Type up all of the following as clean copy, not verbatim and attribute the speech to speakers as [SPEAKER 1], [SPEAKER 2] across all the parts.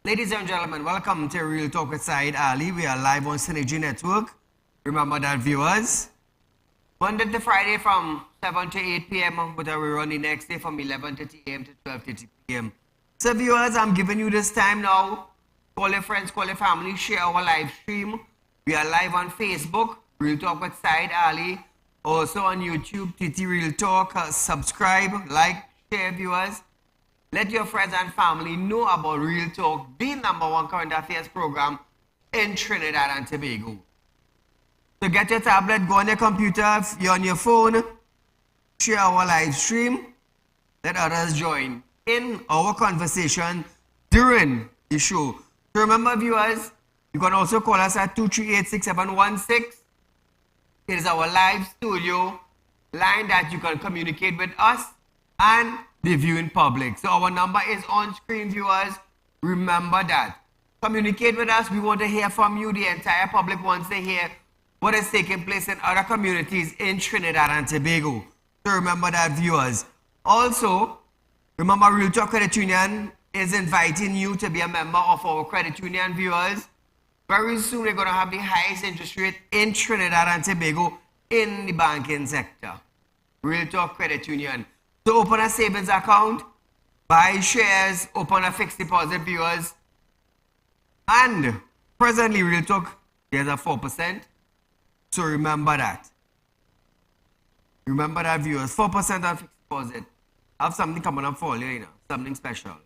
[SPEAKER 1] Ladies and gentlemen, welcome to Real Talk with Saieed Ali. We are live on Synergy Network. Remember that, viewers. Monday to Friday from 7 to 8 p.m. But we run the next day from 11:30 a.m. to 12:30 p.m. So, viewers, I'm giving you this time now. Call your friends, call your family, share our live stream. We are live on Facebook, Real Talk with Saieed Ali. Also on YouTube, TT Real Talk. Subscribe, like, share, viewers. Let your friends and family know about Real Talk, the #1 current affairs program in Trinidad and Tobago. So get your tablet, go on your computer, you're on your phone, share our live stream, let others join in our conversation during the show. So remember, viewers, you can also call us at 238-6716. It is our live studio line that you can communicate with us and the viewing public. So our number is on screen, viewers. Remember that. Communicate with us. We want to hear from you. The entire public wants to hear what is taking place in other communities in Trinidad and Tobago. So remember that, viewers. Also, remember Real Talk Credit Union is inviting you to be a member of our credit union, viewers. Very soon we're going to have the highest interest rate in Trinidad and Tobago in the banking sector. Real Talk Credit Union. So open a savings account, buy shares, open a fixed deposit, viewers. And presently, Real Talk, there's a 4%. So remember that. Remember that, viewers. 4% on fixed deposit. I have something coming up for you, you know, something special.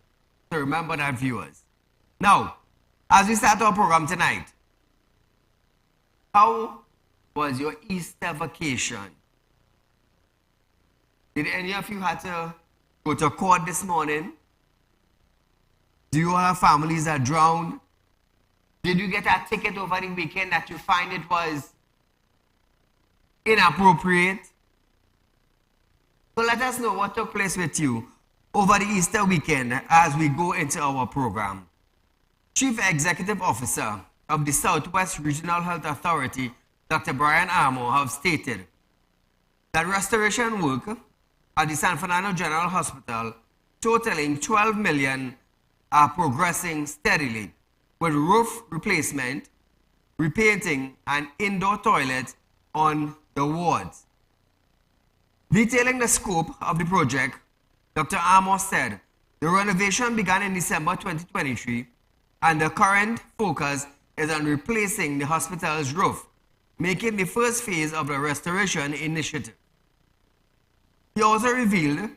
[SPEAKER 1] So remember that, viewers. Now, as we start our program tonight, how was your Easter vacation? Did any of you have to go to court this morning? Do you have families that drowned? Did you get a ticket over the weekend that you find it was inappropriate? So let us know what took place with you over the Easter weekend as we go into our program. Chief Executive Officer of the Southwest Regional Health Authority, Dr. Brian Armour, have stated that restoration work at the San Fernando General Hospital, totaling $12 million, are progressing steadily, with roof replacement, repainting, and indoor toilets on the wards. Detailing the scope of the project, Dr. Armour said the renovation began in December 2023, and the current focus is on replacing the hospital's roof, making the first phase of the restoration initiative. He also revealed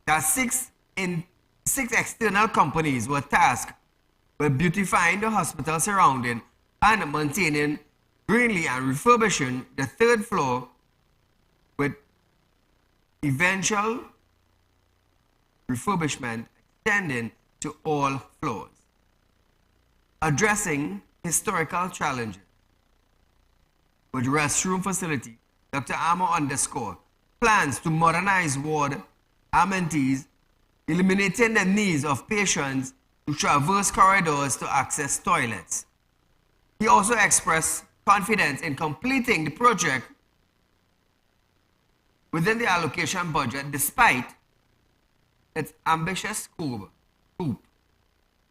[SPEAKER 1] that six external companies were tasked with beautifying the hospital surrounding and maintaining greenly and refurbishing the third floor, with eventual refurbishment extending to all floors. Addressing historical challenges with restroom facility, Dr. Armour underscored plans to modernize ward amenities, eliminating the needs of patients to traverse corridors to access toilets. He also expressed confidence in completing the project within the allocation budget despite its ambitious scope.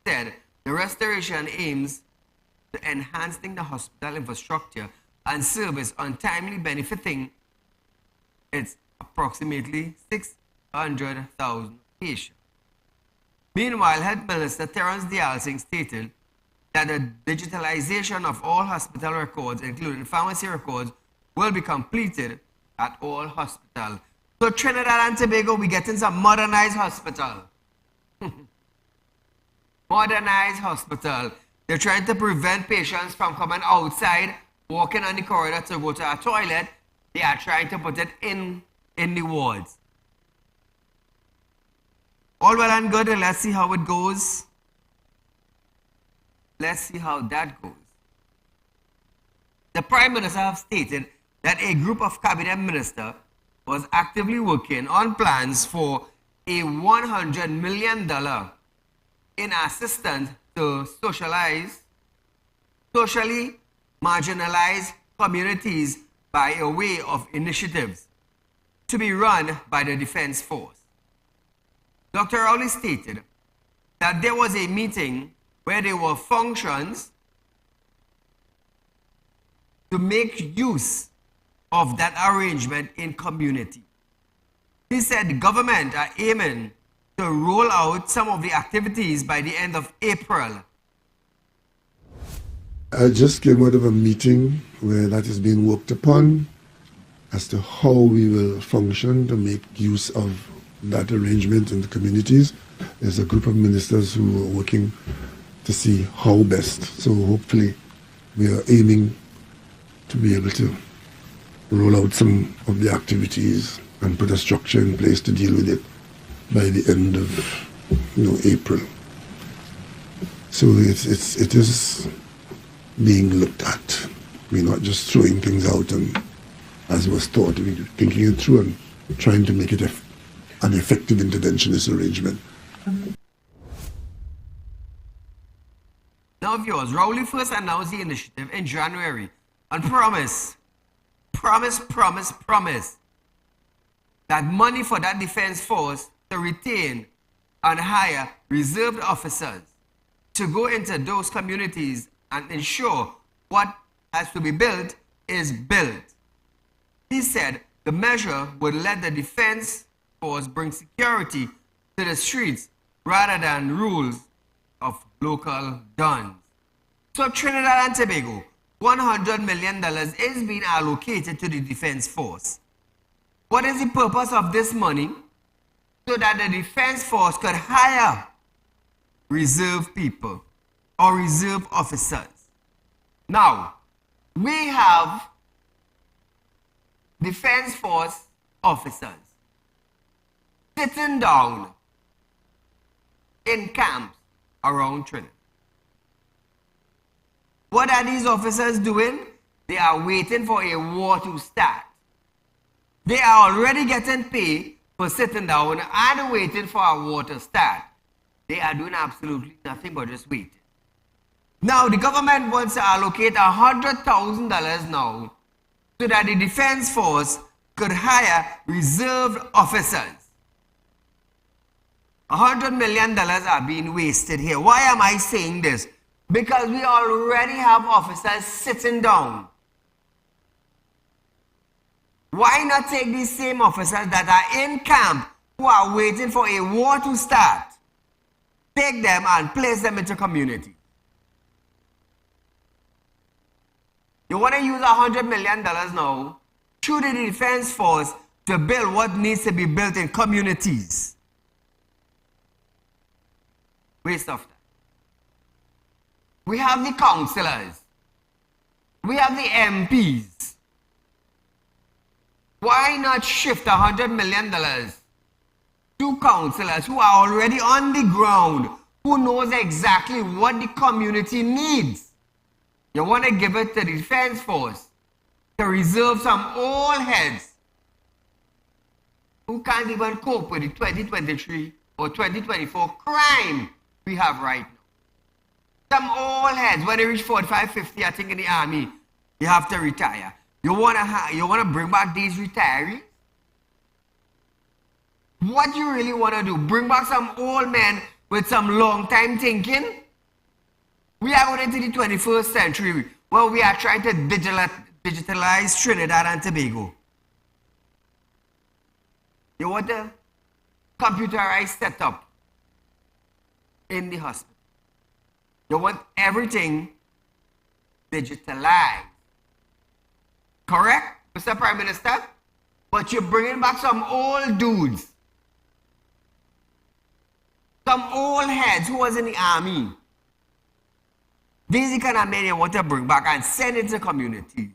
[SPEAKER 1] Said the restoration aims to enhancing the hospital infrastructure and service on timely benefiting its approximately 600,000 patients. Meanwhile, Health Minister Terence Dialsing stated that the digitalization of all hospital records, including pharmacy records, will be completed at all hospitals. So Trinidad and Tobago, we're getting some modernized hospital. Modernized hospital. They're trying to prevent patients from coming outside, walking on the corridor to go to a toilet. They are trying to put it in the wards. All well and good, and let's see how it goes. Let's see how that goes. The Prime Minister has stated that a group of cabinet ministers was actively working on plans for a $100 million in assistance to socially marginalized communities by a way of initiatives to be run by the Defense Force. Dr. Rowley stated that there was a meeting where there were functions to make use of that arrangement in community. He said the government are aiming to roll out some of the activities by the end of April.
[SPEAKER 2] I just came out of a meeting where that is being worked upon as to how we will function to make use of that arrangement in the communities. There's a group of ministers who are working to see how best. So hopefully we are aiming to be able to roll out some of the activities and put a structure in place to deal with it by the end of April. So it is being looked at. We're not just throwing things out and as was thought, we're thinking it through and trying to make it an effective interventionist arrangement.
[SPEAKER 1] Now viewers, Rowley first announced the initiative in January and promised that money for that defense force to retain and hire reserved officers to go into those communities and ensure what has to be built is built. He said the measure would let the defense force bring security to the streets rather than rules of local guns. So Trinidad and Tobago, $100 million is being allocated to the defense force. What is the purpose of this money? So that the defense force could hire reserve people or reserve officers. Now, we have defense force officers sitting down in camps around Trinidad. What are these officers doing? They are waiting for a war to start. They are already getting paid for sitting down and waiting for a war to start. They are doing absolutely nothing but just waiting. Now, the government wants to allocate $100,000 now so that the defense force could hire reserved officers. $100 million are being wasted here. Why am I saying this? Because we already have officers sitting down. Why not take these same officers that are in camp who are waiting for a war to start, take them and place them into community? You want to use $100 million now through the defense force to build what needs to be built in communities. Waste of time. We have the councillors. We have the MPs. Why not shift $100 million to councillors who are already on the ground, who knows exactly what the community needs? You want to give it to the defense force to reserve some old heads who can't even cope with the 2023 or 2024 crime we have right now. Some old heads, when they reach 45, 50, I think in the army, you have to retire. You want to bring back these retirees? What you really want to do? Bring back some old men with some long time thinking? We are going into the 21st century where we are trying to digitalize Trinidad and Tobago. You want a computerized setup in the hospital. You want everything digitalized. Correct, Mr. Prime Minister? But you're bringing back some old dudes. Some old heads who was in the army. These are the kind of men you want to bring back and send it to the community.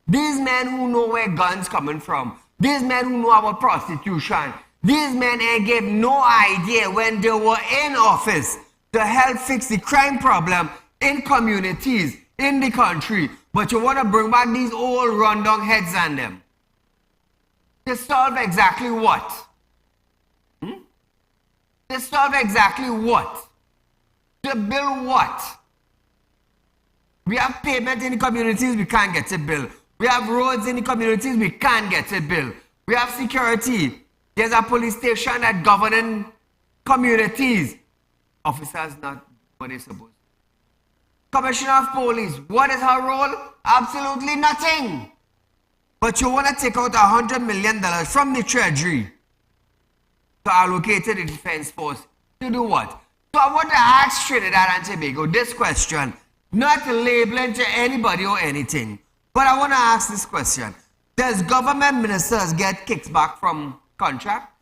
[SPEAKER 1] These men who know where guns coming from. These men who know about prostitution. These men ain't gave no idea when they were in office to help fix the crime problem in communities, in the country. But you want to bring back these old rundown heads on them. To solve exactly what? To solve exactly what? To build what? We have pavement in the communities, we can't get it built. We have roads in the communities, we can't get it built. We have security. There's a police station that governing communities. Officers not what they're supposed to. Commissioner of Police, what is her role? Absolutely nothing. But you want to take out $100 million from the Treasury to allocate to the Defense Force. To do what? So I want to ask Trinidad and Tobago this question, not labeling to anybody or anything, but I want to ask this question. Does government ministers get kickback from contract?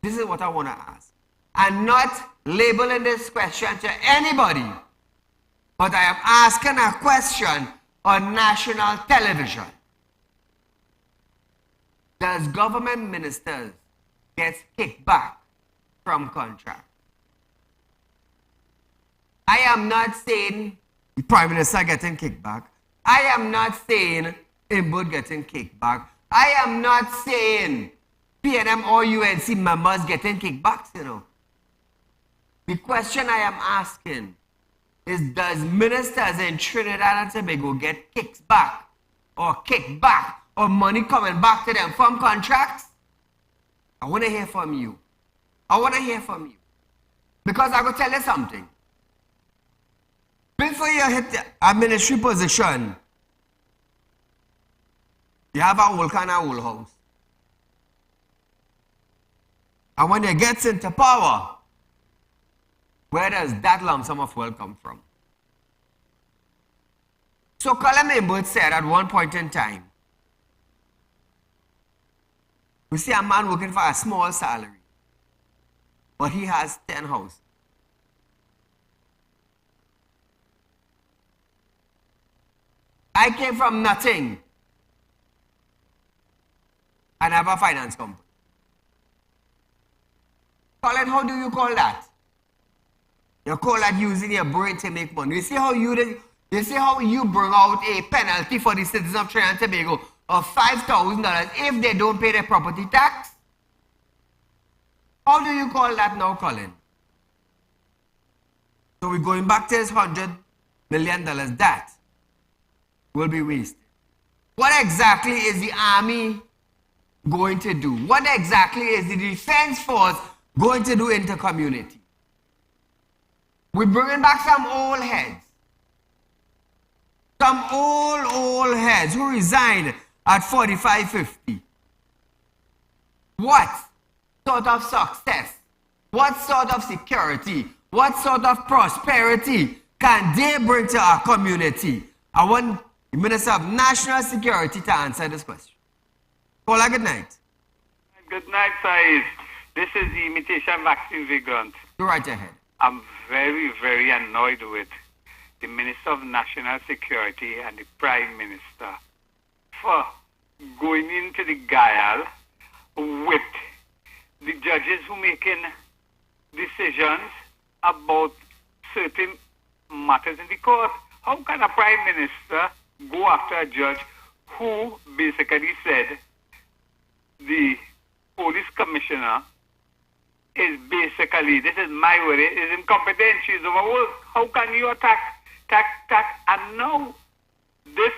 [SPEAKER 1] This is what I want to ask. I'm not labeling this question to anybody, but I am asking a question on national television. Does government ministers get kickback from contract? I am not saying the Prime Minister getting kickback. I am not saying Imbud getting kickback. I am not saying PNM or UNC members getting kickbacks, you know. The question I am asking is, does ministers in Trinidad and Tobago get kickback or money coming back to them from contracts? I want to hear from you. I want to hear from you. Because I will tell you something. Before you hit a ministry position, you have a whole kind of whole house. And when you get into power, where does that lump sum of wealth come from? So Colin Imbud said at one point in time, we see a man working for a small salary, but he has 10 houses. I came from nothing and have a finance company. Colin, how do you call that? You call that using your brain to make money. You see how you bring out a penalty for the citizens of Trinidad and Tobago of $5,000 if they don't pay their property tax? How do you call that now, Colin? So we're going back to this $100 million that will be wasted. What exactly is the army going to do? What exactly is the defense force going to do in the community? We're bringing back some old heads. Some old heads who resigned at 45, 50. What sort of success, what sort of security, what sort of prosperity can they bring to our community? I want the Minister of National Security to answer this question. Paula, good night.
[SPEAKER 3] Good night, Saeed. This is the imitation vaccine vagrant.
[SPEAKER 1] Go right ahead.
[SPEAKER 3] I'm very, very annoyed with the Minister of National Security and the Prime Minister for going into the guile with the judges who making decisions about certain matters in the court. How can a Prime Minister go after a judge who basically said the police commissioner is basically, this is my word, is incompetent, she's overworked. How can you attack? And now this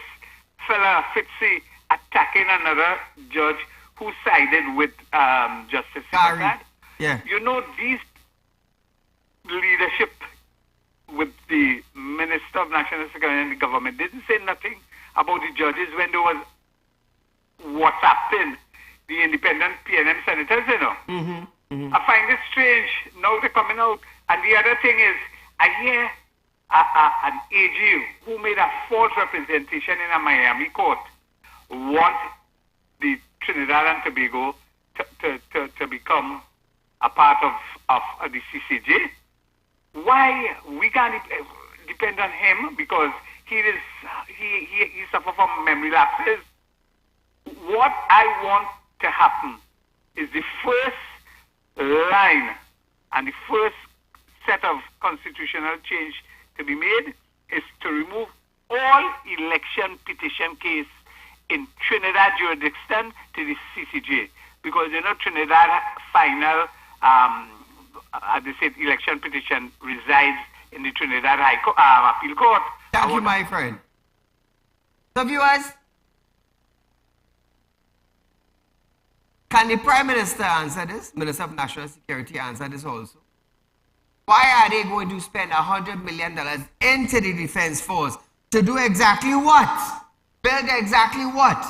[SPEAKER 3] fella Fitzy attacking another judge who sided with Justice Assad.
[SPEAKER 1] Yeah.
[SPEAKER 3] You know, these leadership with the Minister of National Security and the government didn't say nothing about the judges when there was WhatsApping the independent PNM senators, you know. I find it strange. Now they're coming out. And the other thing is, I hear an AG who made a false representation in a Miami court want the Trinidad and Tobago to become a part of the CCJ. Why we can't depend on him because he suffers from memory lapses. What I want to happen is the first line and the first set of constitutional change to be made is to remove all election petition case in Trinidad jurisdiction to the CCJ, because you know Trinidad final the state election petition resides in the Trinidad Appeal Court.
[SPEAKER 1] Thank you, my friend. So viewers, can the Prime Minister answer this? Minister of National Security answer this also? Why are they going to spend $100 million into the Defense Force to do exactly what? Build exactly what?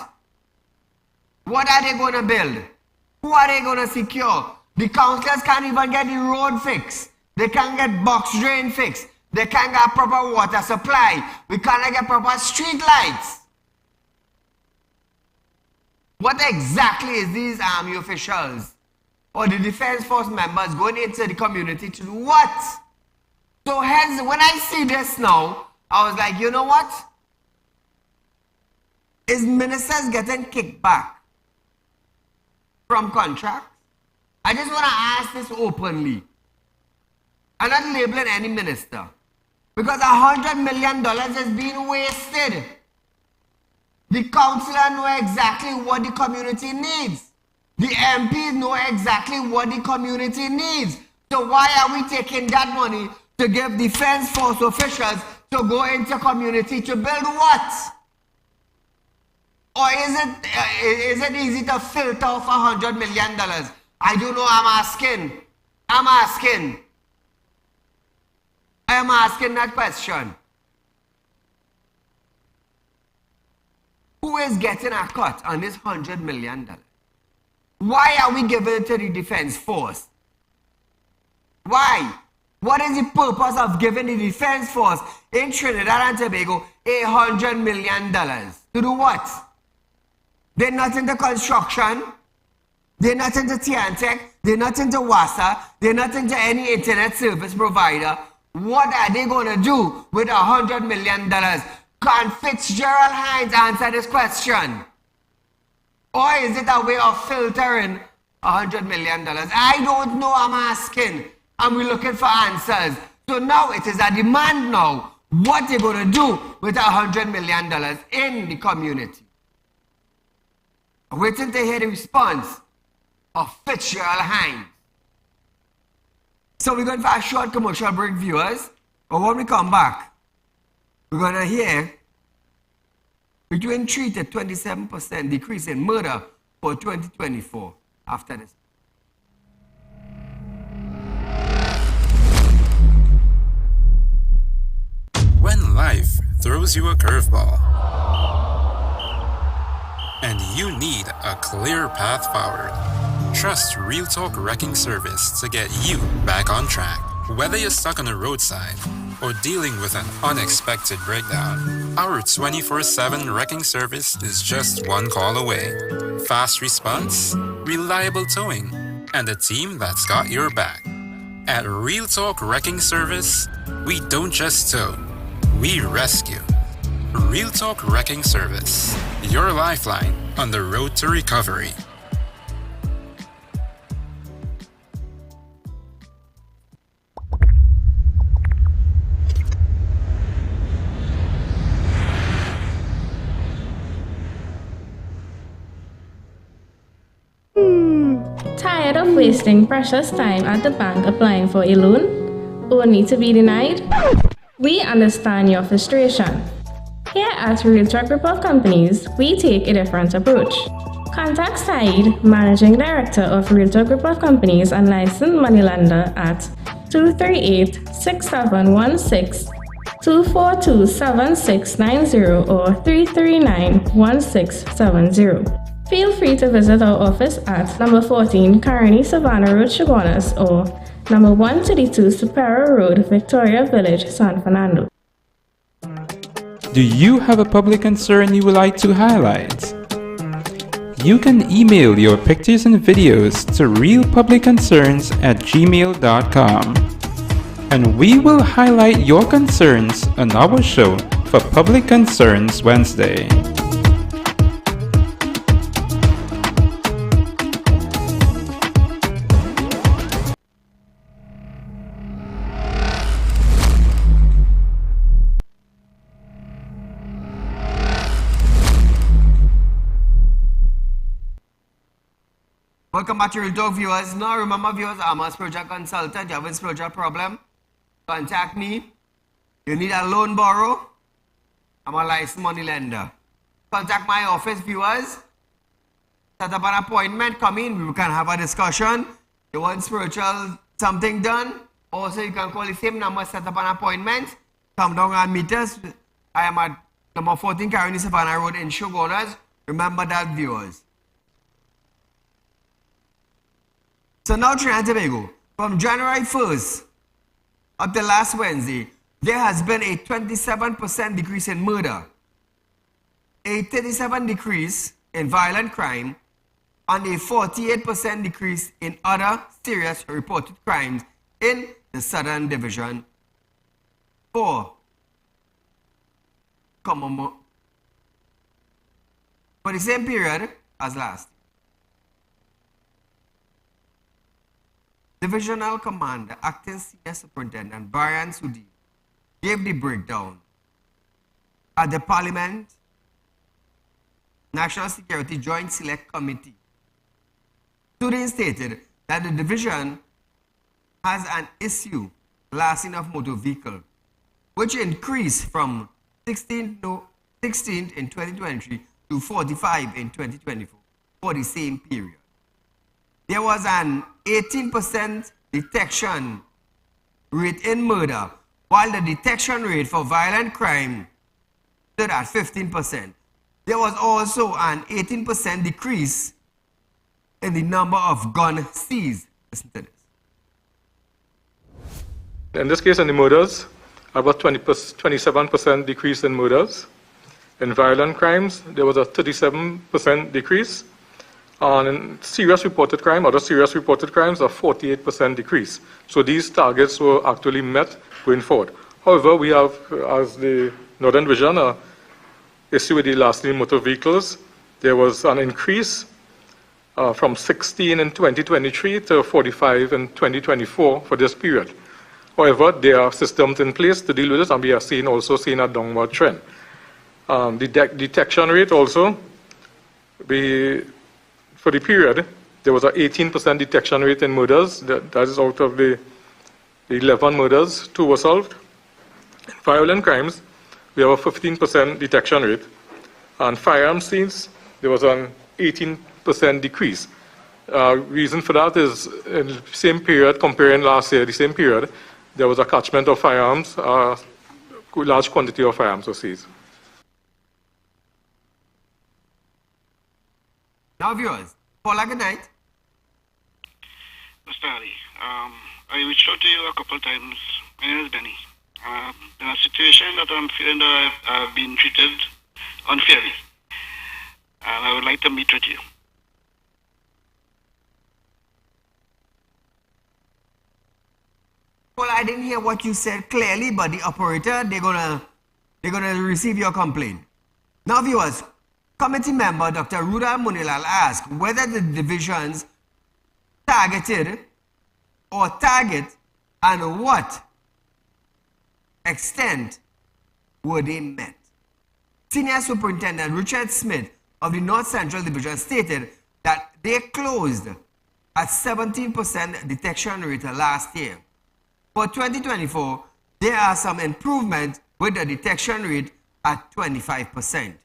[SPEAKER 1] What are they going to build? Who are they going to secure? The councillors can't even get the road fixed. They can't get box drain fixed. They can't get proper water supply. We can't get proper street lights. What exactly is these army officials or the Defense Force members going into the community to do what? So hence, when I see this now, I was like, you know what? Is ministers getting kicked back from contracts? I just want to ask this openly. I'm not labeling any minister. Because $100 million is being wasted. The councillor know exactly what the community needs. The MPs know exactly what the community needs. So why are we taking that money to give Defense Force officials to go into community to build what? Or is it easy to filter off $100 million? I don't know, I'm asking that question. Who is getting a cut on this $100 million? Why are we giving it to the Defense Force? Why? What is the purpose of giving the Defense Force in Trinidad and Tobago $100 million? To do what? They're not into construction. They're not into TNTech. They're not into WASA. They're not into any internet service provider. What are they going to do with $100 million? Can Fitzgerald Hines answer this question? Or is it a way of filtering $100 million? I don't know, I'm asking. And we're looking for answers. So now it is a demand now. What they're going to do with $100 million in the community. I'm waiting to hear the response of Fitzgerald Hines. So we're going for a short commercial break, viewers. But when we come back, we're going to hear between 3 to 27% decrease in murder for 2024 after this.
[SPEAKER 4] When life throws you a curveball and you need a clear path forward, trust Real Talk Wrecking Service to get you back on track. Whether you're stuck on the roadside or dealing with an unexpected breakdown, our 24/7 wrecking service is just one call away. Fast response, reliable towing, and a team that's got your back. At Real Talk Wrecking Service, we don't just tow, we rescue. Real Talk Wrecking Service, your lifeline on the road to recovery.
[SPEAKER 5] Tired of wasting precious time at the bank applying for a loan, only to be denied? We understand your frustration. Here at Real Talk Group of Companies, we take a different approach. Contact Saieed, Managing Director of Real Talk Group of Companies and licensed moneylender at 238-6716, 242-7690 or 339-1670. Feel free to visit our office at number 14 Carney Savannah Road, Chaguanas, or number 132 Superior Road, Victoria Village, San Fernando.
[SPEAKER 6] Do you have a public concern you would like to highlight? You can email your pictures and videos to realpublicconcerns@gmail.com, and we will highlight your concerns on our show for Public Concerns Wednesday.
[SPEAKER 1] Welcome back to Real Talk, viewers. Now remember, viewers, I'm a project consultant. You have a project problem, contact me. You need a loan borrow, I'm a licensed money lender. Contact my office, viewers. Set up an appointment, come in, we can have a discussion. You want spiritual something done, Also, you can call the same number, set up an appointment, come down and meet us. I am at number 14 Caroni Savannah Road in Shoguners. Remember that, viewers. So now Trinidad and Tobago, from January 1st up to last Wednesday, there has been a 27% decrease in murder, a 37% decrease in violent crime, and a 48% decrease in other serious reported crimes in the Southern Division for the same period as last. Divisional Commander, Acting Senior Superintendent Brian Sudi gave the breakdown at the Parliament National Security Joint Select Committee. Sudi stated that the division has an issue lasting of motor vehicle, which increased from 16 in 2023 to 45 in 2024 for the same period. There was an 18% detection rate in murder, while the detection rate for violent crime stood at 15%. There was also an 18% decrease in the number of guns seized. Listen to this.
[SPEAKER 7] In this case, in the murders, about 27% decrease in murders. In violent crimes, there was a 37% decrease. And in serious reported crime, other serious reported crimes, a 48% decrease. So these targets were actually met going forward. However, we have, as the Northern Division, an issue with the lastly motor vehicles. There was an increase from 16 in 2023 to 45 in 2024 for this period. However, there are systems in place to deal with it, and we are also seeing a downward trend. The detection rate also, for the period, there was an 18% detection rate in murders. That is out of the 11 murders, 2 were solved. In violent crimes, we have a 15% detection rate. And firearm scenes, there was an 18% decrease. Reason for that is in the same period, comparing last year, the same period, there was a catchment of firearms, a large quantity of firearms were seized.
[SPEAKER 1] Now, viewers, Paula, good night.
[SPEAKER 8] Mr. Ali, I reached out to you a couple of times. My name is Benny. In a situation that I'm feeling that I've been treated unfairly, and I would like to meet with you.
[SPEAKER 1] Well, I didn't hear what you said clearly, but the operator, they're gonna receive your complaint. Now, viewers, committee member Dr. Ruda Munilal asked whether the divisions targeted or target and what extent were they met. Senior Superintendent Richard Smith of the North Central Division stated that they closed at 17% detection rate last year. For 2024, there are some improvements with the detection rate at 25%.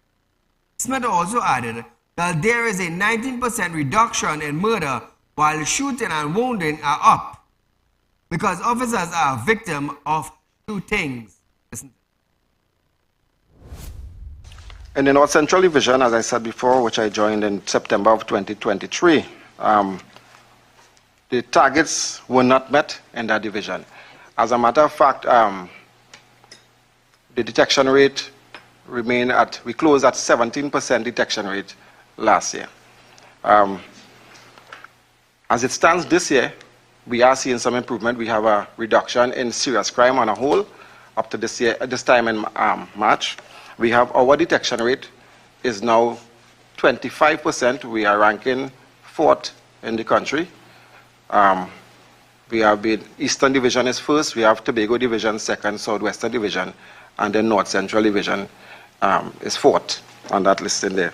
[SPEAKER 1] Smith also added that there is a 19% reduction in murder while shooting and wounding are up because officers are victims of shootings. Listen.
[SPEAKER 9] In the North Central Division, as I said before, which I joined in September of 2023, the targets were not met in that division. As a matter of fact, the detection rate remained at, we closed at 17% detection rate last year. As it stands this year, we are seeing some improvement. We have a reduction in serious crime on a whole up to this year, this time in March. We have our detection rate is now 25%. We are ranking 4th in the country. We have been, Eastern Division is first, we have Tobago Division second, Southwestern Division, and then North Central Division is 4th on that list in there.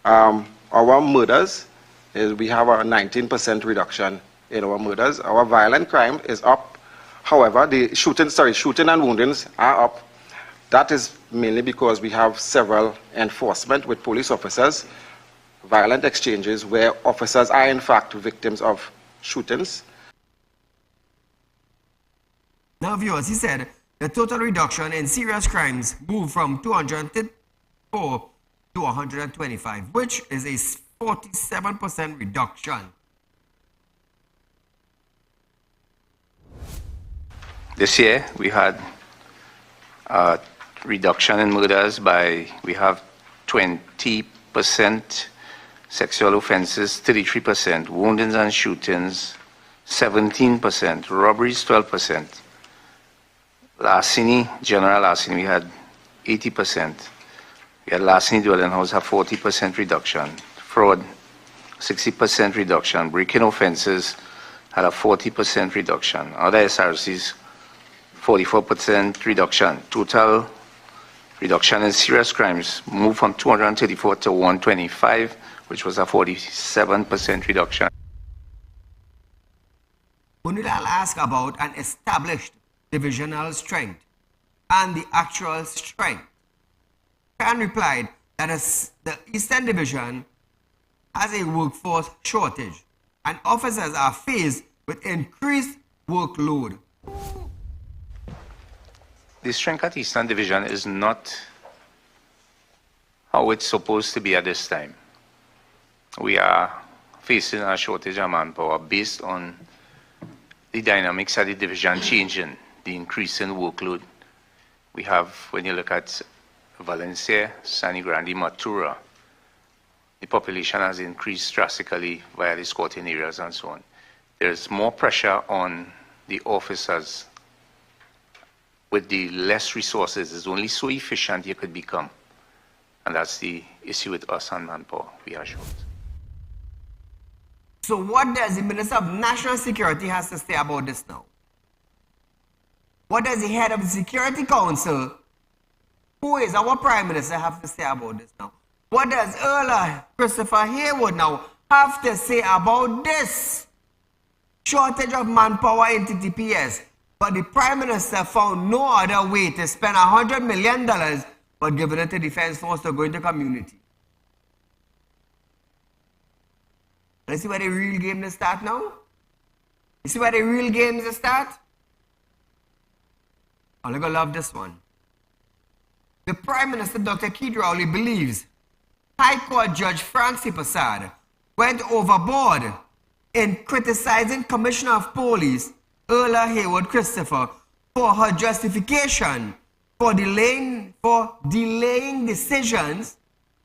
[SPEAKER 9] Our murders, we have a 19% reduction in our murders. Our violent crime is up. However, the shooting and woundings are up. That is mainly because we have several enforcement with police officers, violent exchanges where officers are in fact victims of shootings.
[SPEAKER 1] Now, viewers, he said the total reduction in serious crimes moved from 234 to 125, which is a 47% reduction.
[SPEAKER 10] This year, we had a reduction in murders we have 20%, sexual offenses 33%, woundings and shootings 17%, robberies 12%. Larceny, general larceny, we had 80%. We had larceny dwelling house have 40% reduction. Fraud, 60% reduction. Breaking offenses had a 40% reduction. Other SRCs, 44% reduction. Total reduction in serious crimes moved from 234 to 125, which was a 47% reduction.
[SPEAKER 1] Munidal asked about an established divisional strength and the actual strength. Khan replied that the Eastern Division has a workforce shortage and officers are faced with increased workload.
[SPEAKER 10] The strength at Eastern Division is not how it's supposed to be at this time. We are facing a shortage of manpower based on the dynamics of the division changing, the increase in workload. We have, when you look at Valencia, Sani Grande, Matura, the population has increased drastically via the squatting areas and so on. There's more pressure on the officers. With the less resources, it's only so efficient you could become. And that's the issue with us and manpower. We are short.
[SPEAKER 1] So what does the Minister of National Security has to say about this now? What does the head of the Security Council, who is our Prime Minister, have to say about this now? What does Earl Christopher Haywood now have to say about this? Shortage of manpower in TTPS, but the Prime Minister found no other way to spend $100 million but giving it to Defense Force to go into community. Let's see where the real game is start now. You see where the real games start? I'm gonna love this one. The Prime Minister, Dr. Keith Rowley, believes High Court Judge Francie Prasad went overboard in criticizing Commissioner of Police Earl Haywood Christopher for her justification for delaying decisions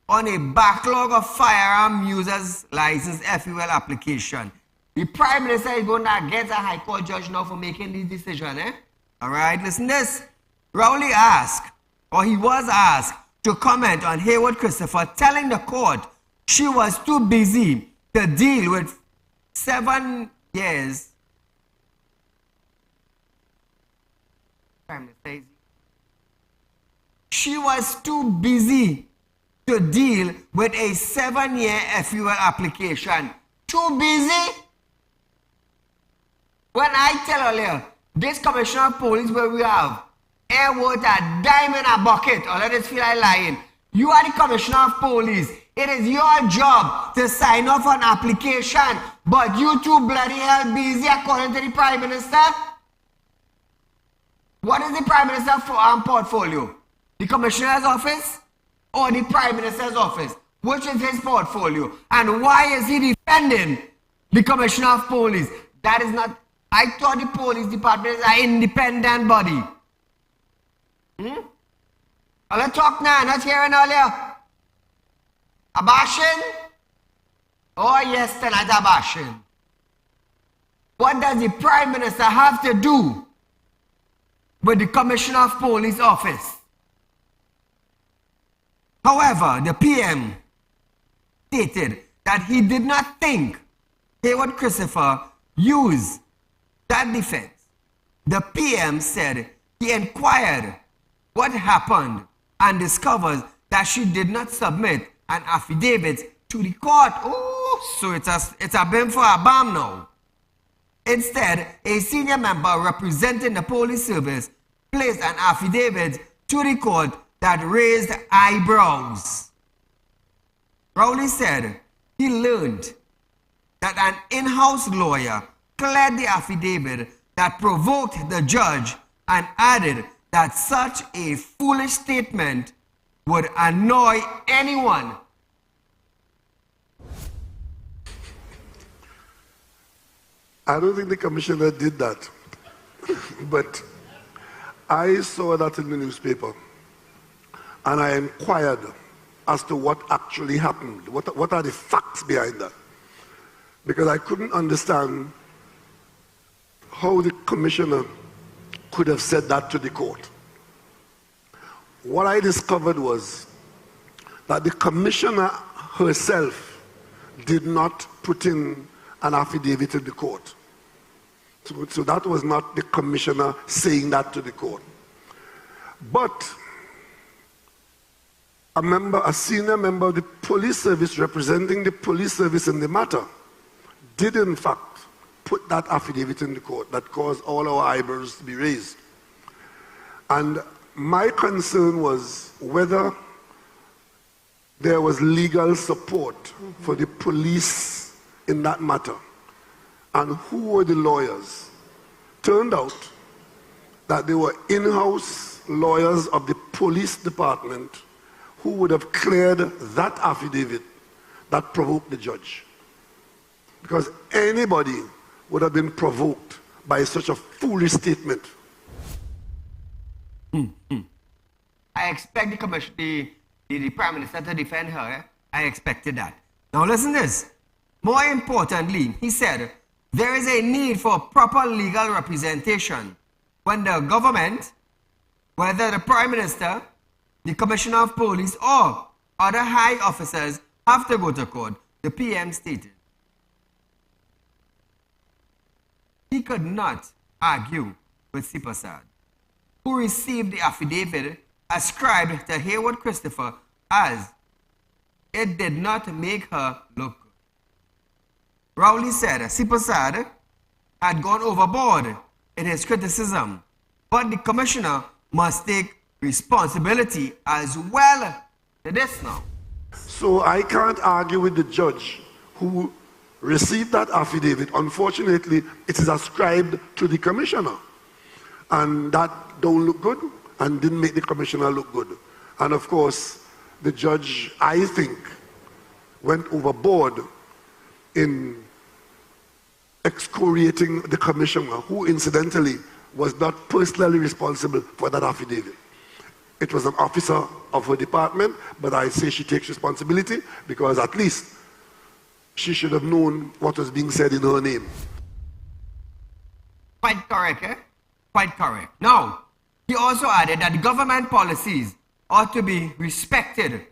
[SPEAKER 1] on a backlog of firearm users license FUL application. The Prime Minister is going to get a High Court judge now for making this decision, eh? All right, listen this. Rowley asked, or he was asked, to comment on Haywood Christopher telling the court she was too busy to deal with 7 years. Prime Minister, she was too busy to deal with a 7-year FUL application. Too busy? When I tell earlier, this Commissioner of Police where we have air water, dime in a bucket, or let us feel like lying. You are the Commissioner of Police. It is your job to sign off on application, but you too bloody hell busy according to the Prime Minister. What is the Prime Minister's portfolio? The Commissioner's office or the Prime Minister's office? Which is his portfolio? And why is he defending the Commissioner of Police? That is not... I thought the police department is an independent body. Let's talk now, not hearing earlier. A bashing? Oh yes, tonight a bashing. What does the Prime Minister have to do with the Commissioner of Police office? However, the PM stated that he did not think Haywood Christopher used that defense. The PM said he inquired what happened and discovers that she did not submit an affidavit to the court. Oh, so it's a bim for a bam now. Instead, a senior member representing the police service placed an affidavit to the court that raised eyebrows. Rowley said he learned that an in-house lawyer cleared the affidavit that provoked the judge and added that such a foolish statement would annoy anyone.
[SPEAKER 2] I don't think the commissioner did that, but I saw that in the newspaper, and I inquired as to what actually happened. What are the facts behind that? Because I couldn't understand how the commissioner could have said that to the court. What I discovered was that the commissioner herself did not put in an affidavit to the court. So that was not the commissioner saying that to the court. But a senior member of the police service representing the police service in the matter did in fact put that affidavit in the court that caused all our eyebrows to be raised. And my concern was whether there was legal support for the police in that matter. And who were the lawyers? Turned out that they were in-house lawyers of the police department who would have cleared that affidavit that provoked the judge. Because anybody would have been provoked by such a foolish statement.
[SPEAKER 1] I expect the Prime Minister to defend her. I expected that. Now listen to this. More importantly, he said, there is a need for proper legal representation when the government, whether the Prime Minister, the Commissioner of Police, or other high officers have to go to court, the PM stated. He could not argue with Sipasad, who received the affidavit ascribed to Hayward Christopher as it did not make her look good. Rowley said Sipasad had gone overboard in his criticism, but the commissioner must take responsibility as well to this now.
[SPEAKER 2] So I can't argue with the judge who received that affidavit. Unfortunately, it is ascribed to the commissioner. And that don't look good and didn't make the commissioner look good. And of course, the judge, I think, went overboard in excoriating the commissioner, who incidentally was not personally responsible for that affidavit. It was an officer of her department, but I say she takes responsibility because at least she should have known what was being said in her name.
[SPEAKER 1] Quite correct, eh? Quite correct. Now, he also added that government policies ought to be respected,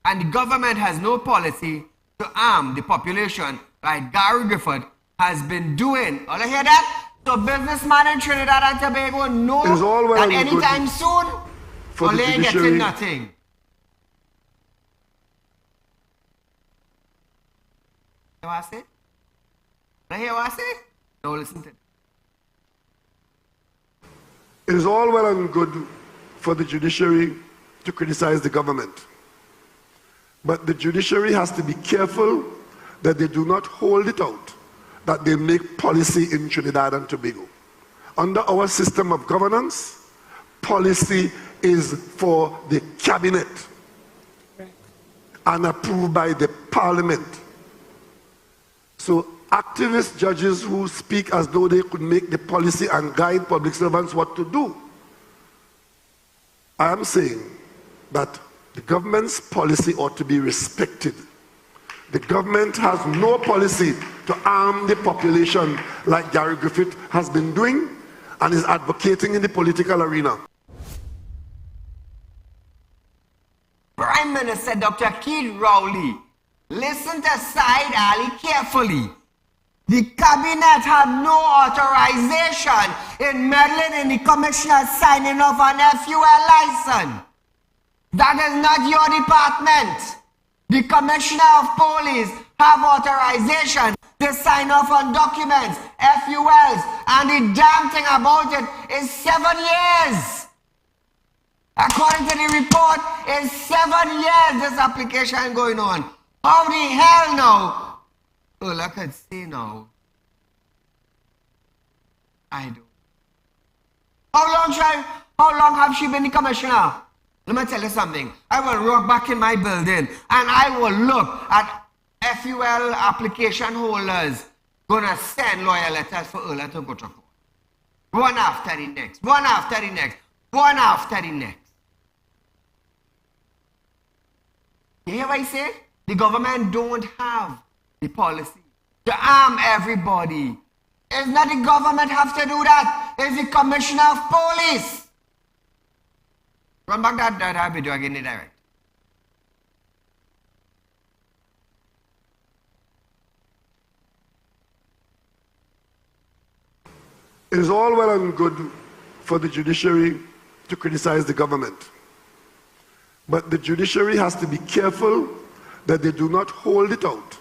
[SPEAKER 1] and the government has no policy to arm the population like Gary Griffith has been doing. All you hear that? So businessman in Trinidad and Tobago know that anytime soon,
[SPEAKER 2] for the
[SPEAKER 1] Ole
[SPEAKER 2] judiciary,
[SPEAKER 1] getting nothing. You want to say? You hear what I say? No, listen to it.
[SPEAKER 2] It is all well and good for the judiciary to criticize the government. But the judiciary has to be careful that they do not hold it out, that they make policy in Trinidad and Tobago. Under our system of governance, policy is for the cabinet and approved by the parliament. So activist judges who speak as though they could make the policy and guide public servants what to do. I am saying that the government's policy ought to be respected. The government has no policy to arm the population like Gary Griffith has been doing and is advocating in the political arena.
[SPEAKER 1] Prime Minister Dr. Keith Rowley, listen to Saieed Ali carefully. The cabinet had no authorization in meddling in the commissioner signing off an FUL license. That is not your department. The commissioner of police have authorization to sign off on documents, FULs, and the damn thing about it is 7 years. According to the report, it's 7 years this application going on. How the hell now? Well, I could say now. I don't. How long long have she been the commissioner? Let me tell you something. I will walk back in my building and I will look at FUL application holders gonna send lawyer letters for Ola to go to court. One after the next, one after the next, one after the next. You hear what I say? The government don't have the policy to arm everybody. It's not the government have to do that. It's the commissioner of police. Run back that video again in direct.
[SPEAKER 2] It is all well and good for the judiciary to criticize the government. But the judiciary has to be careful that they do not hold it out,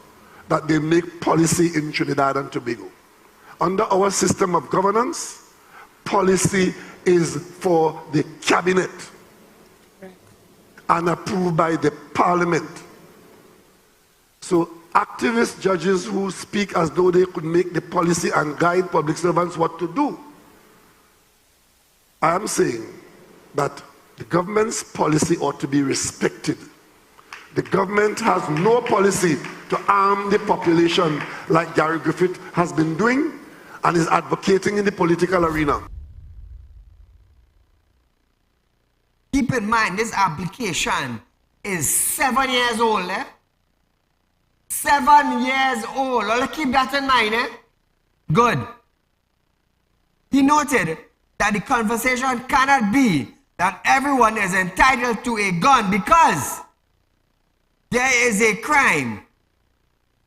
[SPEAKER 2] that they make policy in Trinidad and Tobago. Under our system of governance, policy is for the cabinet and approved by the parliament. So activist judges who speak as though they could make the policy and guide public servants what to do. I am saying that the government's policy ought to be respected. The government has no policy to arm the population like Gary Griffith has been doing and is advocating in the political arena.
[SPEAKER 1] Keep in mind, this application is 7 years old. 7 years old. Let's keep that in mind. Good. He noted that the conversation cannot be that everyone is entitled to a gun because there is a crime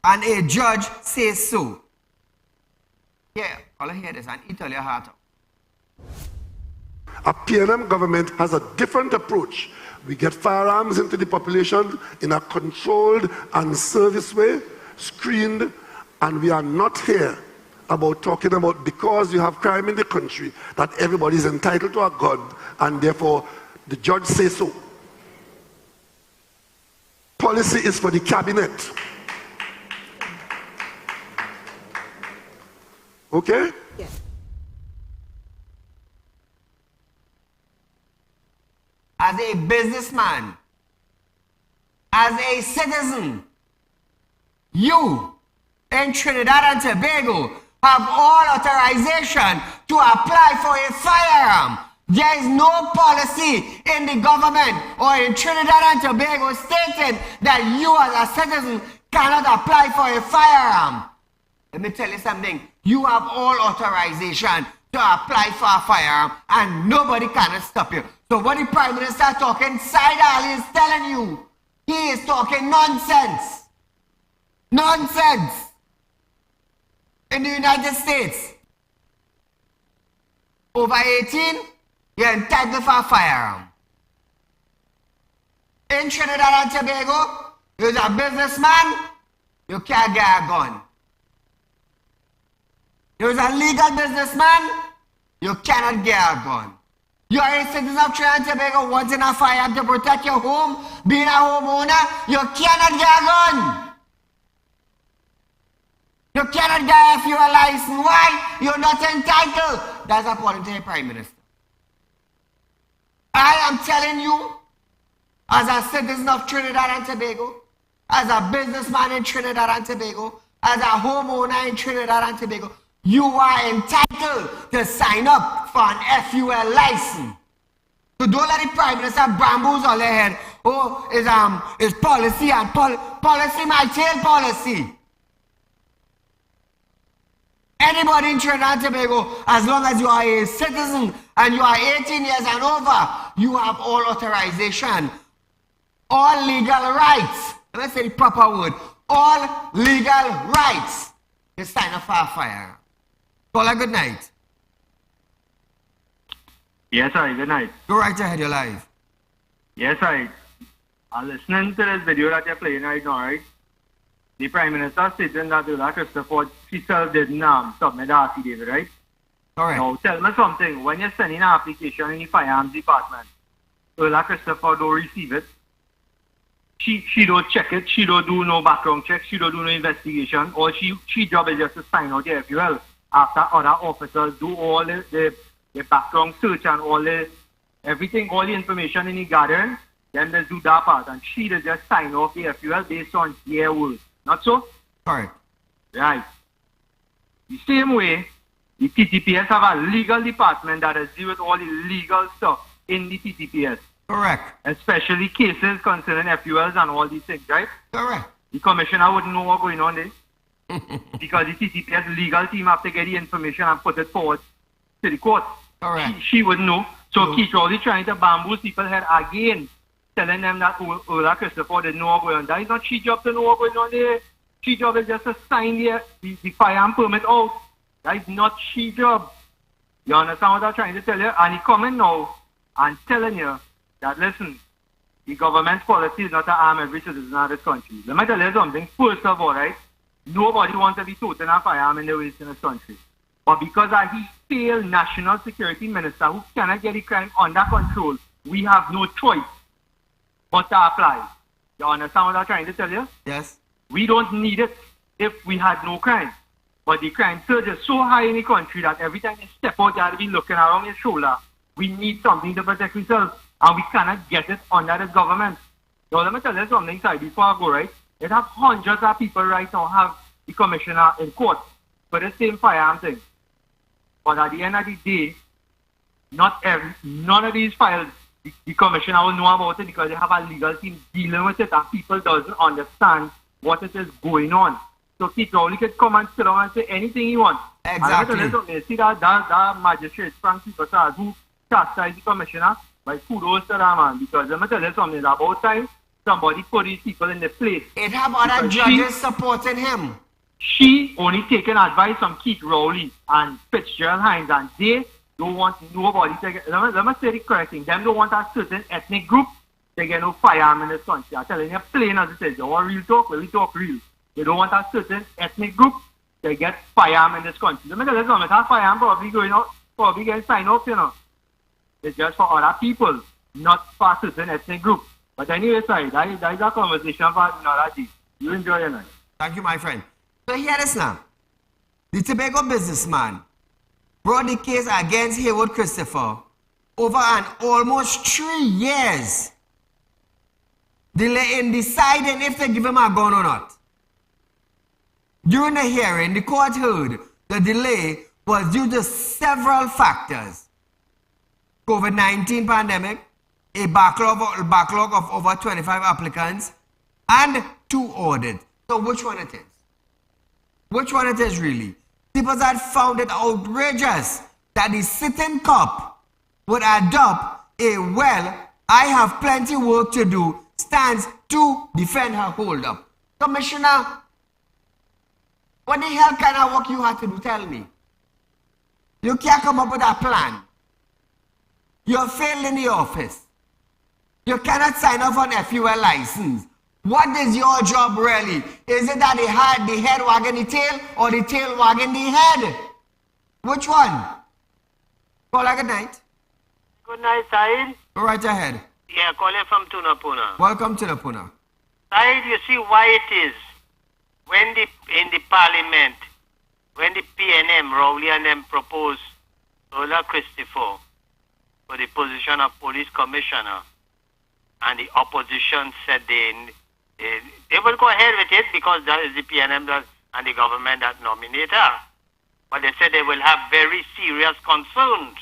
[SPEAKER 1] and a judge says so. Yeah, all I hear this and eat all your heart out.
[SPEAKER 2] A PNM government has a different approach. We get firearms into the population in a controlled and service way, screened, and we are not here about talking about because you have crime in the country that everybody is entitled to a gun and therefore the judge says so. Policy is for the cabinet. Okay?
[SPEAKER 1] Yes. As a businessman, as a citizen, you in Trinidad and Tobago have all authorization to apply for a firearm. There is no policy in the government or in Trinidad and Tobago stating that you as a citizen cannot apply for a firearm. Let me tell you something. You have all authorization to apply for a firearm and nobody can stop you. So what the Prime Minister talking, Saieed Ali is telling you, he is talking nonsense. Nonsense. In the United States, over 18, you're entitled for a firearm. In Trinidad and Tobago, you're a businessman, you can't get a gun. You're a legal businessman, you cannot get a gun. You are a citizen of Trinidad and Tobago wanting a firearm to protect your home, being a homeowner, you cannot get a gun. You cannot get a fuel license. Why? You're not entitled. That's according to the Prime Minister. I am telling you, as a citizen of Trinidad and Tobago, as a businessman in Trinidad and Tobago, as a homeowner in Trinidad and Tobago, you are entitled to sign up for an FUL license. So don't let the Prime Minister bamboozle all your head. Oh, it's policy and policy, my tail policy. Anybody in Trinidad and Tobago, as long as you are a citizen and you are 18 years and over, you have all authorization, all legal rights. Let me say the proper word. All legal rights to sign up for a firearm. Call a good night.
[SPEAKER 11] Yes, sir. Good night.
[SPEAKER 1] Go right ahead, you're live.
[SPEAKER 11] Yes, sir. I'm listening to this video that you're playing right now, right? The Prime Minister stating that Ola Christopher, she still didn't submit the affidavit, right?
[SPEAKER 1] All right.
[SPEAKER 11] Now, tell me something. When you're sending an application in the Firearms Department, Ola Christopher don't receive it. She don't check it. She don't do no background check. She don't do no investigation. All she job is just to sign out the FUL after other officers do all the the background search and all the everything, all the information in the garden, then they do that part. And she does just sign off the FUL based on their word. Not so?
[SPEAKER 1] Correct.
[SPEAKER 11] Right. The same way, the TTPS have a legal department that has deal with all the legal stuff in the TTPS.
[SPEAKER 1] Correct.
[SPEAKER 11] Especially cases concerning FULs and all these things, right?
[SPEAKER 1] Correct.
[SPEAKER 11] The commissioner wouldn't know what's going on there. Because the TTPS legal team have to get the information and put it forward to the court.
[SPEAKER 1] Correct.
[SPEAKER 11] She wouldn't know. So Keith Rowley trying to bamboozle people's head again, telling them that Ola Christopher didn't know what's going on. That is not she job to know what's going on there. She job is just to sign the firearm permit out. That is not she job. You understand what I'm trying to tell you? And he coming now and telling you that, listen, the government's policy is not to arm every citizen of this country. Let me tell you something. First of all, right, nobody wants to be toting a firearm in the waste in this country. But because he failed national security minister who cannot get the crime under control, we have no choice but to apply. You understand what I'm trying to tell you?
[SPEAKER 1] Yes.
[SPEAKER 11] We don't need it if we had no crime. But the crime surge is so high in the country that every time you step out, you have to be looking around your shoulder. We need something to protect ourselves, and we cannot get it under this government. So let me tell you something, sorry, before I go, right? It have hundreds of people right now have the commissioner in court for the same firearm thing. But at the end of the day, none of these files, the commissioner will know about it because they have a legal team dealing with it, and people doesn't understand what it is going on. So Keith Rowley could come and sit down and say anything he wants.
[SPEAKER 1] Exactly.
[SPEAKER 11] And you see that magistrate, Frank People, who chastised the commissioner, by kudos to that man, because let me tell you something, it's about time somebody put these people in the place.
[SPEAKER 1] It have other judges supporting him.
[SPEAKER 11] She only taking advice from Keith Rowley and Fitzgerald Hines, and they don't want nobody to get, let me say the correct thing, them don't want a certain ethnic group to get no firearm in this country. I'm telling you plain as it is. You want real talk, well, we talk real. They don't want a certain ethnic group to get firearm in this country. Let me tell you something, that firearm probably going out, probably getting signed off, you know. It's just for other people, not for a certain ethnic group. But anyway, sorry, that is a conversation for another day. You enjoy your night.
[SPEAKER 1] Thank you, my friend. So hear this now. The Tobago businessman brought the case against Haywood Christopher over an almost 3 years delay in deciding if they give him a gun or not. During the hearing, the court heard the delay was due to several factors. COVID-19 pandemic, a backlog of over 25 applicants, and 2 audits. So which one it is? Which one it is really? People had found it outrageous that the sitting cop would adopt a I have plenty work to do stance to defend her hold-up. Commissioner, what the hell kind of work you had to do? Tell me. You can't come up with a plan. You're failed in the office. You cannot sign off on FUL license. What is your job really? Is it that the head wagging the tail or the tail wagging the head? Which one? Call good night.
[SPEAKER 12] Good night, Saeed.
[SPEAKER 1] Go right ahead.
[SPEAKER 12] Yeah, calling from Tunapuna.
[SPEAKER 1] Welcome to Puna.
[SPEAKER 12] Saeed, you see why it is when in the parliament, when the PNM, Rowley and them proposed Ola Christopher for the position of police commissioner, and the opposition said they will go ahead with it because that is the PNM and the government that nominate her. But they said they will have very serious concerns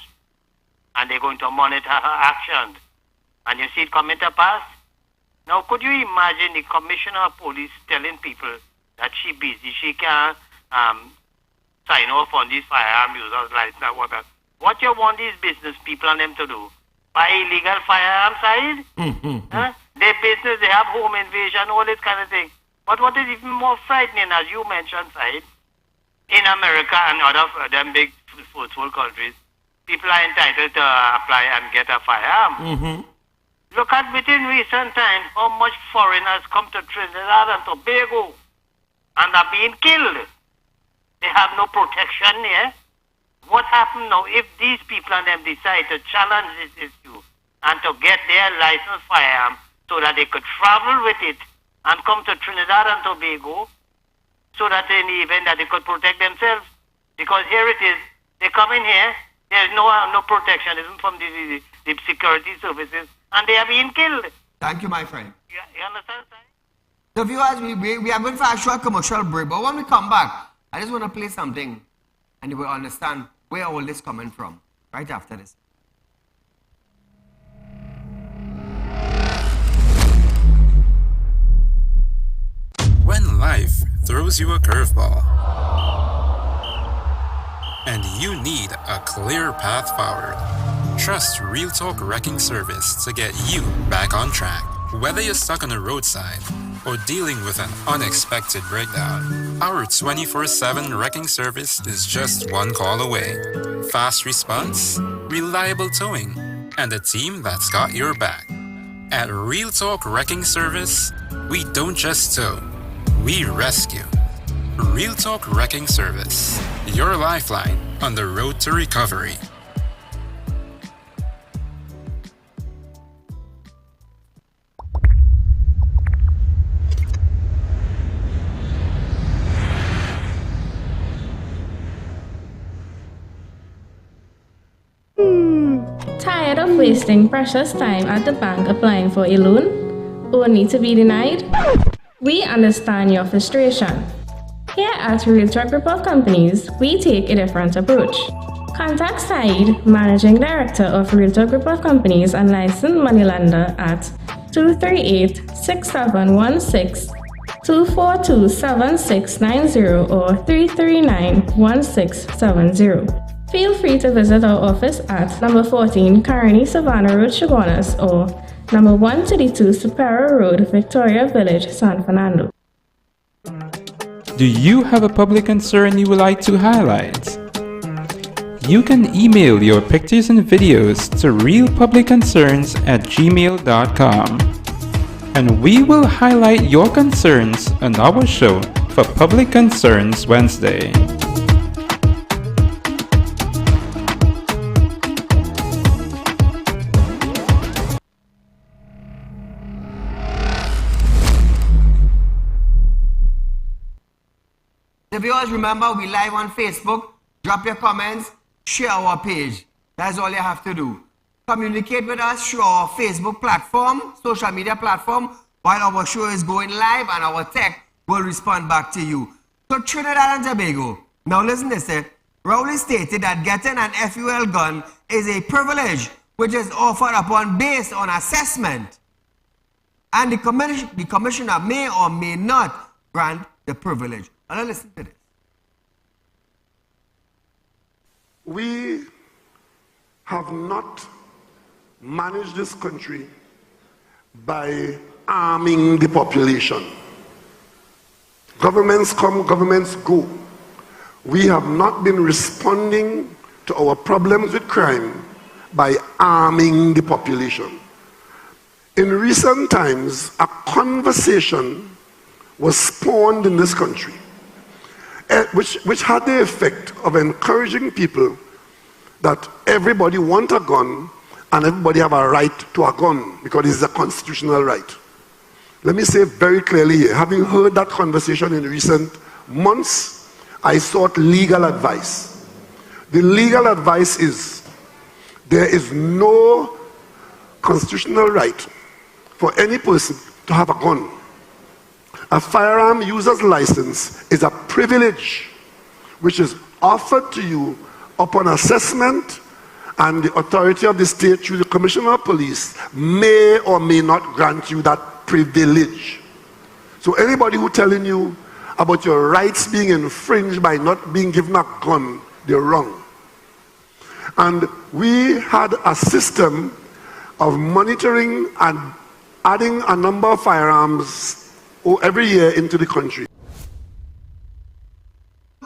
[SPEAKER 12] and they're going to monitor her actions. And you see it coming to pass? Now, could you imagine the commissioner of police telling people that she busy, she can't sign off on these firearm users license or whatever? What you want these business people and them to do? Buy illegal firearms, Saeed? Huh? Their business, they have home invasion, all this kind of thing. But what is even more frightening, as you mentioned, Saeed, in America and other them big first world countries, people are entitled to apply and get a firearm. Look at within recent times how much foreigners come to Trinidad and Tobago and are being killed. They have no protection here. What happens now if these people and them decide to challenge this issue and to get their licensed firearm so that they could travel with it and come to Trinidad and Tobago so that in the event that they could protect themselves? Because here it is, they come in here, There's no protectionism from the security services, and they are being killed.
[SPEAKER 1] Thank you, my friend.
[SPEAKER 12] You understand, sir?
[SPEAKER 1] The viewers, we are going for a short commercial break, but when we come back, I just want to play something, and you will understand where all this coming from right after this.
[SPEAKER 4] When life throws you a curveball and you need a clear path forward, trust Real Talk Wrecking Service to get you back on track. Whether you're stuck on the roadside or dealing with an unexpected breakdown, our 24/7 wrecking service is just one call away. Fast response, reliable towing, and a team that's got your back. At Real Talk Wrecking Service, we don't just tow, we rescue. Real Talk Wrecking Service, your lifeline on the road to recovery.
[SPEAKER 5] Tired of wasting precious time at the bank applying for a loan, only to be denied? We understand your frustration. Here at Real Talk Group of Companies, we take a different approach. Contact Saieed, Managing Director of Real Talk Group of Companies and licensed moneylender at 238-6716, 242-7690 or 339-1670. Feel free to visit our office at number 14 Carney Savannah Road, Chaguanas, or number 132 Superior Road, Victoria Village, San Fernando.
[SPEAKER 6] Do you have a public concern you would like to highlight? You can email your pictures and videos to realpublicconcerns@gmail.com, and we will highlight your concerns on our show for Public Concerns Wednesday.
[SPEAKER 1] The viewers, remember, we live on Facebook. Drop your comments, share our page. That's all you have to do. Communicate with us through our Facebook platform, social media platform, while our show is going live, and our tech will respond back to you. So Trinidad and Tobago, now listen to this. Rowley stated that getting an FUL gun is a privilege which is offered upon based on assessment. And the commissioner may or may not grant the privilege. Now listen to this.
[SPEAKER 2] We have not managed this country by arming the population. Governments come, governments go. We have not been responding to our problems with crime by arming the population. In recent times, a conversation was spawned in this country, which had the effect of encouraging people that everybody wants a gun and everybody have a right to a gun because it's a constitutional right. Let me say very clearly here, having heard that conversation in recent months, I sought legal advice. The legal advice is there is no constitutional right for any person to have a gun. A firearm user's license is a privilege which is offered to you upon assessment, and the authority of the state through the Commissioner of Police may or may not grant you that privilege. So anybody who telling you about your rights being infringed by not being given a gun, they're wrong. And we had a system of monitoring and adding a number of firearms every year into the country.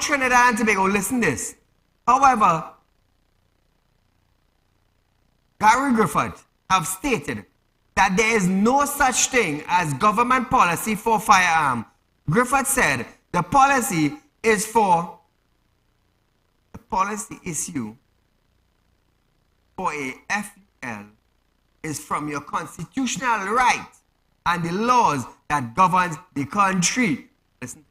[SPEAKER 1] Trinidad and Tobago, listen this. However, Gary Griffith have stated that there is no such thing as government policy for firearm. Griffith said the policy issue for a FUL is from your constitutional right and the laws that governs the country. Listen.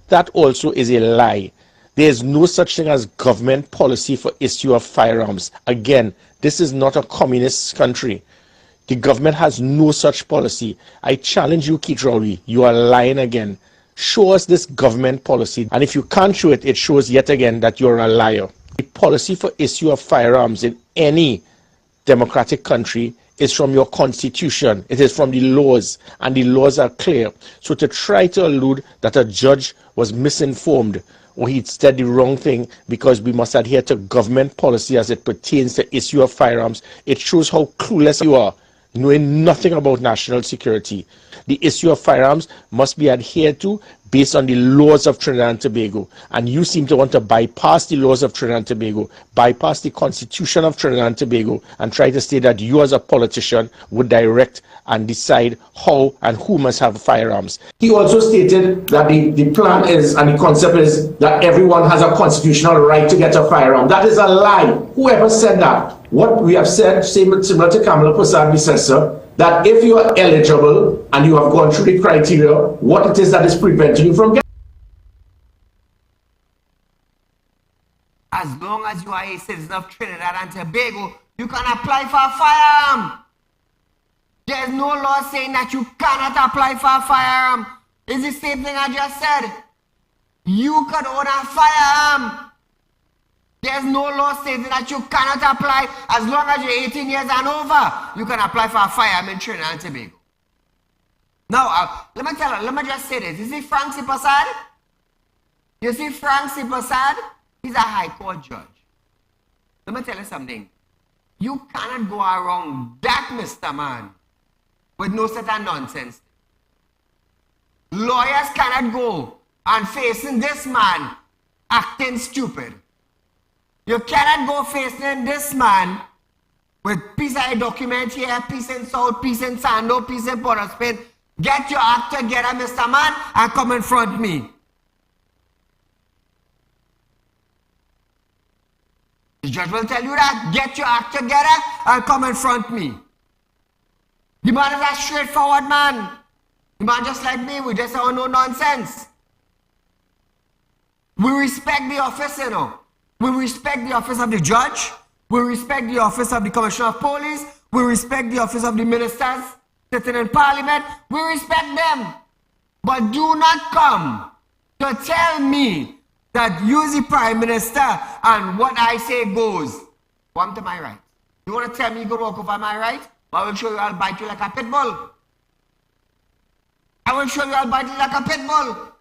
[SPEAKER 13] That also is a lie. There is no such thing as government policy for issue of firearms. Again, this is not a communist country. The government has no such policy. I challenge you, Keith Rowley. You are lying again. Show us this government policy. And if you can't show it, it shows yet again that you're a liar. The policy for issue of firearms in any democratic country is from your constitution. It is from the laws, and the laws are clear. So to try to allude that a judge was misinformed or he said the wrong thing because we must adhere to government policy as it pertains to issue of firearms, it shows how clueless you are, knowing nothing about national security. The issue of firearms must be adhered to based on the laws of Trinidad and Tobago. And you seem to want to bypass the laws of Trinidad and Tobago, bypass the constitution of Trinidad and Tobago, and try to say that you as a politician would direct and decide how and who must have firearms. He also stated that the plan is, and the concept is, that everyone has a constitutional right to get a firearm. That is a lie. Whoever said that? What we have said, similar to Kamala Prasad, says, sir, that if you are eligible and you have gone through the criteria, what it is that is preventing you from getting.
[SPEAKER 1] As long as you are a citizen of Trinidad and Tobago, you can apply for a firearm. There's no law saying that you cannot apply for a firearm. It's the same thing I just said. You can own a firearm. There's no law stating that you cannot apply as long as you're 18 years and over. You can apply for a firearm in Trinidad and Tobago. Now, let me just say this. You see Frank C. Prasad? You see Frank C. Prasad? He's a high court judge. Let me tell you something. You cannot go around that, Mr. Man, with no set of nonsense. Lawyers cannot go and facing this man acting stupid. You cannot go facing this man with piece of a document here, piece in South, piece in Sando, piece in Port of Spain. Get your act together, Mr. Man, and come in front of me. The judge will tell you that. Get your act together and come in front of me. The man is a straightforward man. The man just like me, we just have no nonsense. We respect the office, you know. We respect the office of the judge. We respect the office of the commissioner of police. We respect the office of the ministers sitting in parliament. We respect them. But do not come to tell me that you're the prime minister and what I say goes. Come to my right. You want to tell me you go walk over my right? I will show you I'll bite you like a pit bull. I will show you I'll bite you like a pit bull.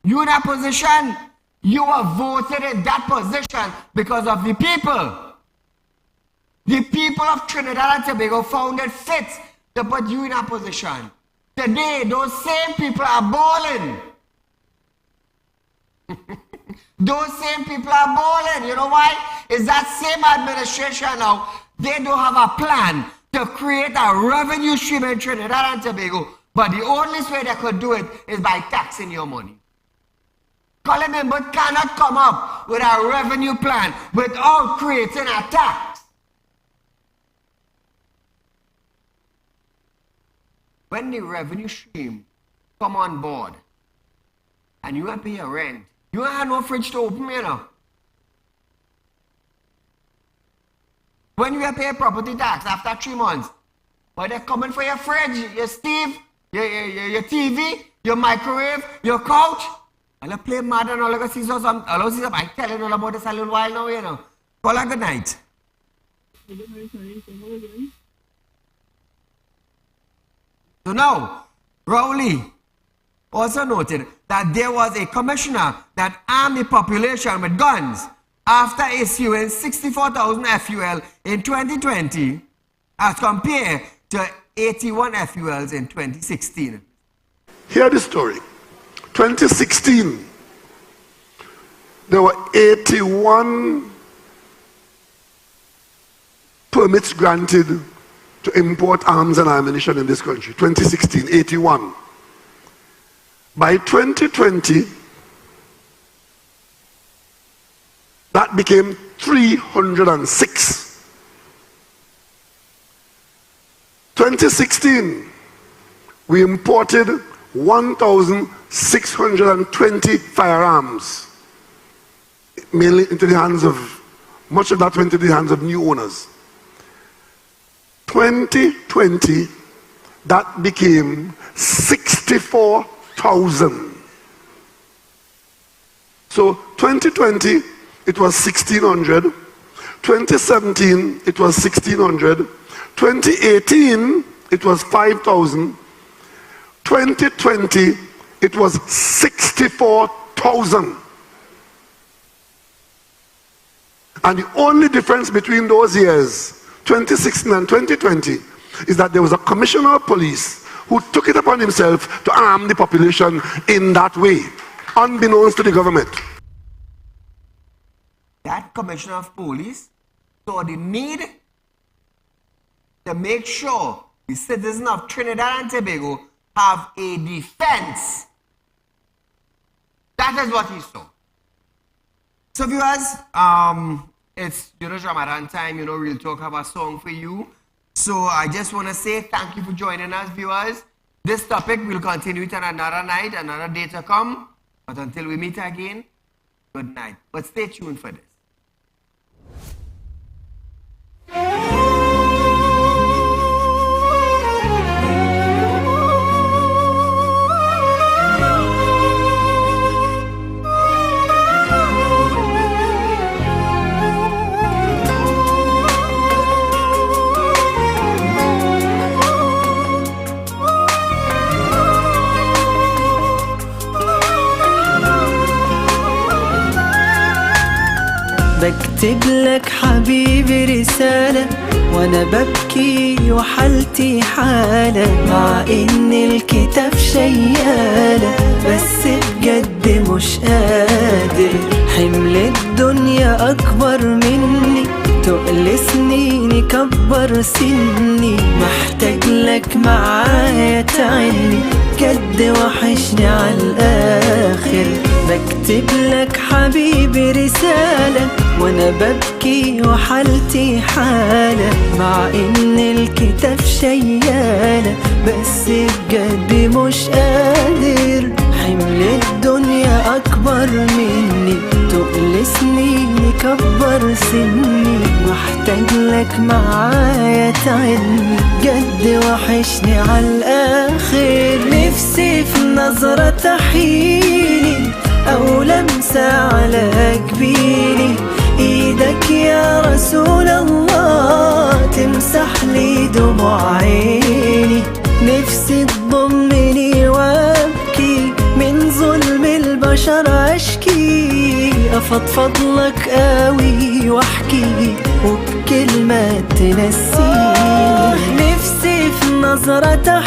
[SPEAKER 1] You in that position. You were voted in that position because of the people. The people of Trinidad and Tobago found it fit to put you in a position. Today, those same people are balling. Those same people are balling. You know why? It's that same administration now. They don't have a plan to create a revenue stream in Trinidad and Tobago. But the only way they could do it is by taxing your money. Colin member cannot come up with a revenue plan without creating a tax. When the revenue stream come on board and you have to pay your rent, you don't have no fridge to open, you know. When you have to pay property tax after 3 months, but they're coming for your fridge, your stove, your TV, your microwave, your couch. I'll play mad and all I see some. I tell you all about this a little while now, you know. Call a good night. So now, Rowley also noted that there was a commissioner that armed the population with guns after issuing 64,000 FUL in 2020 as compared to 81 FULs in 2016.
[SPEAKER 2] Hear the story. 2016, there were 81 permits granted to import arms and ammunition in this country. 2016, 81. By 2020, that became 306. 2016, we imported 1,620 firearms, mainly into the hands of, much of that went into the hands of new owners. 2020, that became 64,000. So 2020, it was 1,600. 2017, it was 1,600. 2018, it was 5,000. 2020, it was 64,000. And the only difference between those years, 2016 and 2020, is that there was a commissioner of police who took it upon himself to arm the population in that way, unbeknownst to the government.
[SPEAKER 1] That commissioner of police saw the need to make sure the citizens of Trinidad and Tobago have a defense. That is what he saw. So viewers, it's Ramadan time, Real Talk have a song for you. So I just want to say thank you for joining us, viewers. This topic will continue on another night, another day to come. But until we meet again, good night. But stay tuned for this.
[SPEAKER 14] بكتب لك حبيبي رسالة وانا ببكي وحالتي حالة، مع ان الكتاب شيالة بس بجد مش قادر. حمل الدنيا اكبر مني، تقل سنيني كبر سني، محتاج لك معايا تعني، بجد وحشني عالاخر. بكتب لك حبيبي رسالة وانا ببكي وحالتي حالة، مع ان الكتاب شيالة بس بجد مش قادر. حمل الدنيا اكبر مني، تقل سنيني كبر سني، محتاج لك معايا تعني، بجد وحشني عالاخر. نفسي في نظرة تحيني أو لمسة على جبيني، إيدك يا رسول الله تمسح لي دموع عيني. نفسي تضمني وابكي من ظلم البشر أشكي، أفضفض لك قوي واحكي وبكلمة تنسيني. نفسي في نظرة